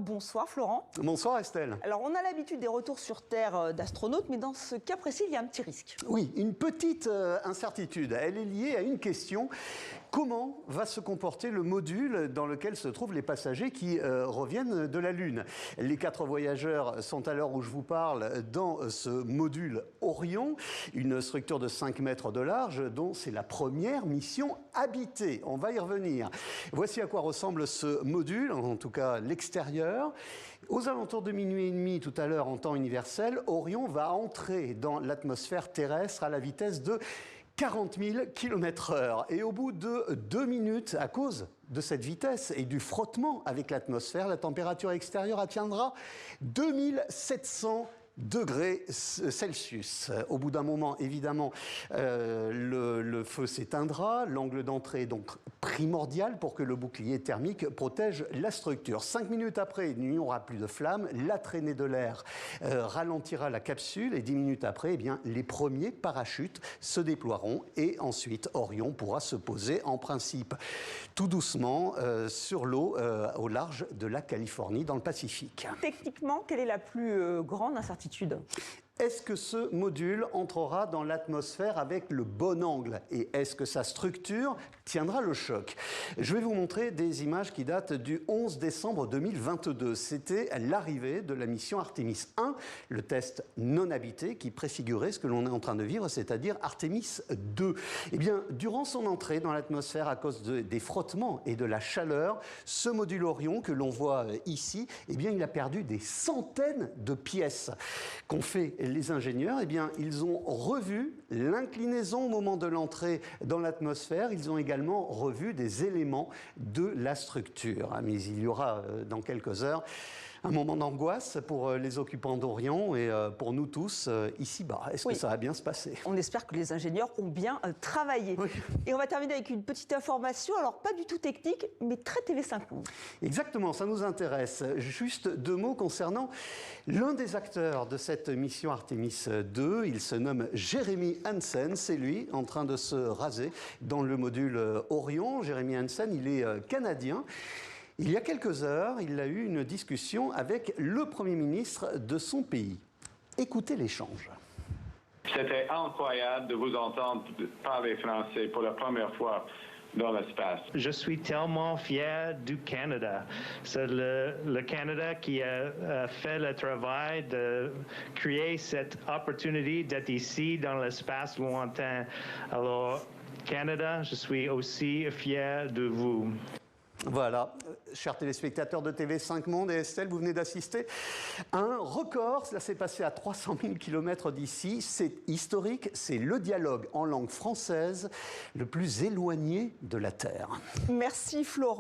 bonsoir Florent. Bonsoir Estelle. Alors on a l'habitude des retours sur Terre d'astronautes, mais dans ce cas précis, il y a un petit risque. Oui, une petite incertitude. Elle est liée à une question. Comment va se comporter le module dans lequel se trouvent les passagers qui reviennent de la Lune? Les 4 voyageurs sont à l'heure où je vous parle dans ce module Orion, une structure de 5 mètres de large dont c'est la première mission habitée. On va y revenir. Voici à quoi ressemble ce module, en tout cas l'extérieur. Aux alentours de minuit et demi, tout à l'heure en temps universel, Orion va entrer dans l'atmosphère terrestre à la vitesse de 40 000 km/h. Et au bout de 2 minutes, à cause de cette vitesse et du frottement avec l'atmosphère, la température extérieure atteindra 2700 degrés Celsius. Au bout d'un moment, évidemment, le feu s'éteindra. L'angle d'entrée est donc primordial pour que le bouclier thermique protège la structure. 5 minutes après, il n'y aura plus de flammes. La traînée de l'air ralentira la capsule et 10 minutes après, eh bien, les premiers parachutes se déploieront et ensuite Orion pourra se poser en principe tout doucement sur l'eau au large de la Californie dans le Pacifique. Techniquement, quelle est la plus grande incertitude ? Est-ce que ce module entrera dans l'atmosphère avec le bon angle? Et est-ce que sa structure tiendra le choc? Je vais vous montrer des images qui datent du 11 décembre 2022. C'était l'arrivée de la mission Artemis 1, le test non habité qui préfigurait ce que l'on est en train de vivre, c'est-à-dire Artemis 2. Eh bien, durant son entrée dans l'atmosphère à cause des frottements et de la chaleur, ce module Orion que l'on voit ici, eh bien, il a perdu des centaines de pièces. Qu'ont fait les ingénieurs? Eh bien, ils ont revu l'inclinaison au moment de l'entrée dans l'atmosphère. Ils ont également revu des éléments de la structure. Mais il y aura dans quelques heures un moment d'angoisse pour les occupants d'Orion et pour nous tous ici-bas. Est-ce que ça va bien se passer? On espère que les ingénieurs ont bien travaillé. Oui. Et on va terminer avec une petite information, alors pas du tout technique, mais très TV5 Monde. Exactement, ça nous intéresse. Juste 2 mots concernant l'un des acteurs de cette mission Artemis 2. Il se nomme Jeremy Hansen. C'est lui en train de se raser dans le module Orion. Jeremy Hansen, il est canadien. Il y a quelques heures, il a eu une discussion avec le Premier ministre de son pays. Écoutez l'échange. C'était incroyable de vous entendre parler français pour la première fois dans l'espace. Je suis tellement fier du Canada. C'est le Canada qui a fait le travail de créer cette opportunité d'être ici dans l'espace lointain. Alors, Canada, je suis aussi fier de vous. Voilà, chers téléspectateurs de TV5 Monde et Estelle, vous venez d'assister à un record. Cela s'est passé à 300 000 km d'ici. C'est historique, c'est le dialogue en langue française le plus éloigné de la Terre. Merci Florent.